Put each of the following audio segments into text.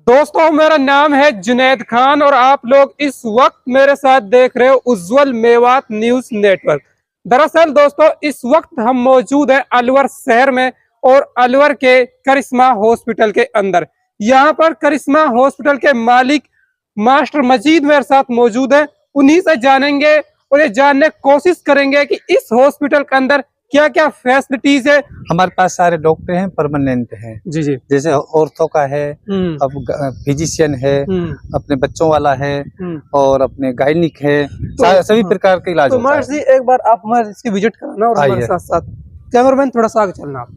दोस्तों, मेरा नाम है जुनैद खान और आप लोग इस वक्त मेरे साथ देख रहे हो उज्जवल मेवात न्यूज नेटवर्क। दरअसल दोस्तों, इस वक्त हम मौजूद हैं अलवर शहर में और अलवर के करिश्मा हॉस्पिटल के अंदर। यहाँ पर करिश्मा हॉस्पिटल के मालिक मास्टर मजीद मेरे साथ मौजूद है, उन्हीं से जानेंगे और ये जानने की कोशिश करेंगे कि इस हॉस्पिटल के अंदर क्या क्या फैसिलिटीज है। हमारे पास सारे डॉक्टर हैं, परमानेंट हैं। जी जी। जैसे ऑर्थो का है, अब फिजिशियन है, अपने बच्चों वाला है और अपने गायनिक है, सभी प्रकार के इलाज होता है। जी, एक बार आप हमारे इसकी विजिट कराना और हमारे साथ साथ कैमरामैन थोड़ा सा आगे चलना आप।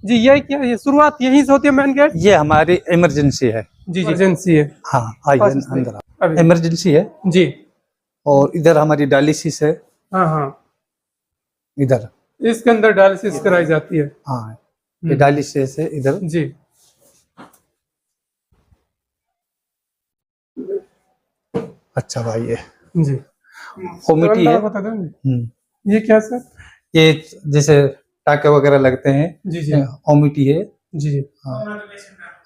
जी, ये क्या ये शुरुआत यहीं से होती है मेन गेट? ये हमारी इमरजेंसी है। जी जी, इमरजेंसी है। हाँ, आइए अंदर। इमरजेंसी है जी। और इधर हमारी डायलिसिस है। हाँ हाँ, इधर इसके अंदर डायलिसिस कराई जाती है। हाँ, ये डायलिसिस है इधर। जी। अच्छा भाई, ये जी ओमिटी है। ये क्या सर? ये जैसे टाके वगैरह लगते हैं। जी जी, ओमिटी है। जी जी।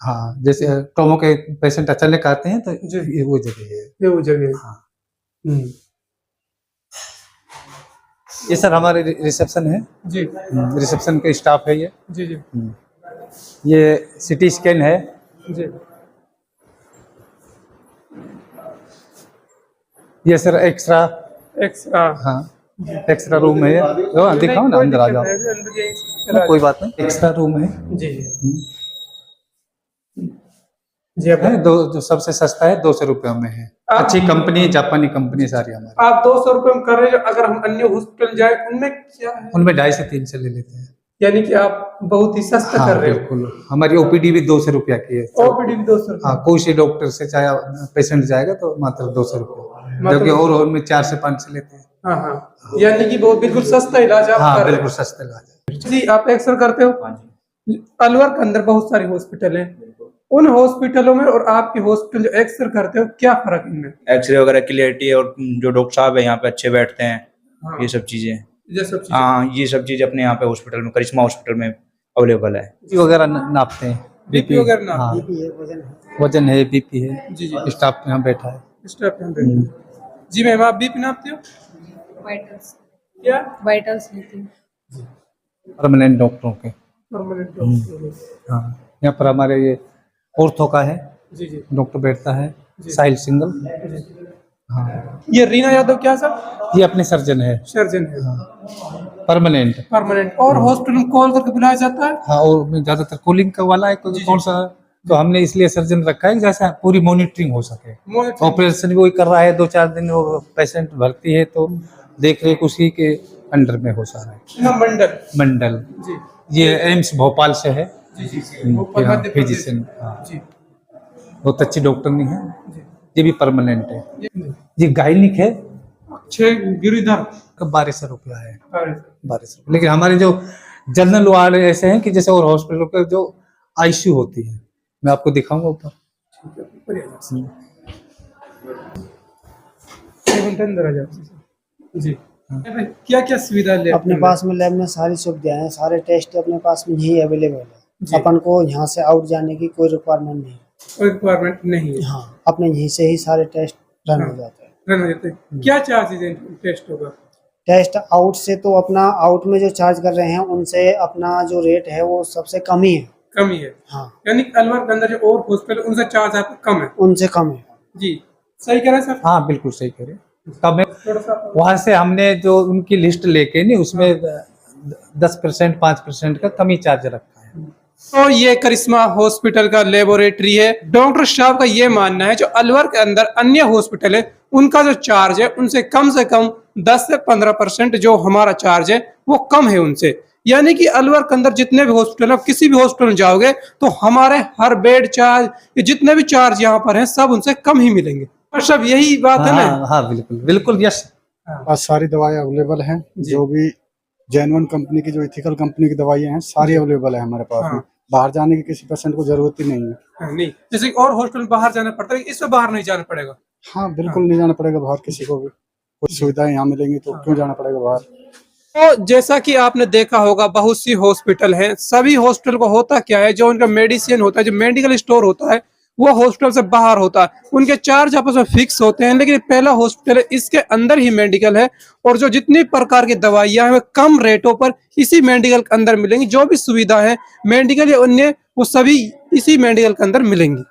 हाँ, जैसे ट्रोमा के पेशेंट अचानक आते हैं तो ये वो जगह है। ये वो जगह है। हाँ। ये सर हमारे रिसेप्शन है। जी। रिसेप्शन के स्टाफ है ये। जी जी। ये सिटी स्कैन है। जी। ये सर एक्सरा। हाँ, एक्सरा रूम है। दिखाओ ना, अंदर आ जाओ। कोई बात नहीं, एक्स्ट्रा रूम है। जी जी। है जो सबसे सस्ता है, 200 रुपये में है। अच्छी कंपनी, जापानी कंपनी सारी हमारी। आप 200 रुपये में कर रहे हैं, अगर हम अन्य हॉस्पिटल जाए उनमें क्या है? उनमें 250 से 300 ले लेते हैं। यानी कि आप बहुत ही सस्ता कर रहे हो। बिल्कुल, हमारी ओपीडी भी 200 रुपया की है। ओपीडी भी 200 रुपये। हाँ, कोई सी डॉक्टर से चाहे पेशेंट जाएगा तो मात्र 200 रुपये, जबकि और में 4 से 5 से लेते हैं। हाँ हाँ, यानी कि बहुत बिल्कुल सस्ता इलाज आप कर रहे हो। बिल्कुल सस्ता इलाज है। जी, आप एक्सरे करते हो? अलवर के अंदर बहुत सारे हॉस्पिटल हैं, उन हॉस्पिटलों में और आपके हॉस्पिटल जो एक्सरे करते हो, क्या फर्क है इनमें? एक्सरे वगैरह क्लियरिटी और जो डॉक्टर साहब है यहाँ पे अच्छे बैठते हैं। हाँ। ये सब चीजें हाँ, ये सब चीजें अपने यहाँ पे हॉस्पिटल में, करिश्मा हॉस्पिटल में अवेलेबल है। बीपी वगैरह नापते हैं। बीपी वगैरह हाँ, वजन है, बीपी है। जी जी, स्टाफ यहाँ बैठा है। स्टाफ यहाँ बैठा। जी मैम, आप बीपी नापते हो? वाइटल्स। क्या? वाइटल्स लेती हूँ। परमानेंट डॉक्टरों के। Permanent doctor. हाँ, यहाँ पर हमारे ये ऑर्थो का है। जी जी, डॉक्टर बैठता है, साहिल सिंगल। हाँ, ये रीना यादव क्या सर? ये अपने सर्जन है। सर्जन है। परमानेंट। परमानेंट। और हॉस्पिटल में कॉल करके बुलाया जाता है? हाँ, और ज्यादातर कूलिंग का वाला है कौन सा, तो हमने इसलिए सर्जन रखा है जैसे पूरी मॉनिटरिंग हो सके। ऑपरेशन भी वही कर रहा है, 2-4 दिन वो पेशेंट भर्ती है तो देख रेख उसी के अंडर में हो सा है। मंडल जी। ये एम्स भोपाल से है। जी जी, फिजिशियन। जी, बहुत अच्छी डॉक्टर नहीं है। ये भी परमानेंट है। ये गायनिक है। 6 गिरिधर 1200 रुपया है। 1200। लेकिन हमारे जो जनरल वार्ड ऐसे हैं कि जैसे और हॉस्पिटल के जो आईसीयू होती है, मैं आपको दिखाऊंगा ऊपर। जी, क्या क्या सुविधा ले? अपने पास में लैब में सारी सुविधाएं हैं, सारे टेस्ट अपने पास में यही अवेलेबल है। अपन को यहाँ से आउट जाने की कोई रिक्वायरमेंट नहीं। कोई रिक्वायरमेंट नहीं है। हाँ, अपने यहीं से ही सारे टेस्ट रन हो जाते हैं। रन हो जाते हैं। क्या चार्जेज है टेस्ट होगा? टेस्ट आउट से तो अपना आउट में जो चार्ज कर रहे हैं उनसे अपना जो रेट है वो सबसे कम ही है। कम ही है। हाँ, यानी अलवर के अंदर जो और हॉस्पिटल उनसे चार्ज आपका कम है? उनसे कम है। जी, सही कह रहे हैं सर? हाँ, बिल्कुल सही कह रहे हैं। कम है। वहाँ से हमने जो उनकी लिस्ट लेके नहीं, उसमें 10% 5% का कमी चार्ज रखा है। तो ये करिश्मा हॉस्पिटल का लेबोरेटरी है। डॉक्टर साहब का ये मानना है जो अलवर के अंदर अन्य हॉस्पिटल है उनका जो चार्ज है उनसे कम 10 से 15% जो हमारा चार्ज है वो कम है उनसे। यानी कि अलवर के अंदर जितने भी हॉस्पिटल, आप किसी भी हॉस्पिटल में जाओगे तो हमारे हर बेड चार्ज, जितने भी चार्ज यहाँ पर हैं सब उनसे कम ही मिलेंगे। और सब यही बात है ना? हाँ, बिल्कुल बिल्कुल, यस। आज सारी दवाएं अवेलेबल हैं, जो भी जेन्युइन कंपनी की, जो इथिकल कंपनी की दवाइयां हैं सारी अवेलेबल है हमारे पास में। बाहर जाने की किसी पेशेंट को जरूरत ही नहीं है। नहीं, जैसे और हॉस्पिटल बाहर जाना पड़ता है, इसमें बाहर नहीं जाना पड़ेगा। हाँ, बिल्कुल नहीं जाना पड़ेगा बाहर किसी को भी। कुछ सुविधाएं यहाँ मिलेंगी तो क्यों जाना पड़ेगा बाहर। तो जैसा कि आपने देखा होगा बहुत सी हॉस्पिटल हैं, सभी हॉस्पिटल को होता क्या है, जो उनका मेडिसिन होता है, जो मेडिकल स्टोर होता है वो हॉस्पिटल से बाहर होता है, उनके चार्ज आपस में फिक्स होते हैं। लेकिन पहला हॉस्पिटल है, इसके अंदर ही मेडिकल है और जो जितनी प्रकार की दवाइयां हैं वो कम रेटों पर इसी मेडिकल के अंदर मिलेंगी। जो भी सुविधा है मेडिकल या अन्य वो सभी इसी मेडिकल के अंदर मिलेंगी।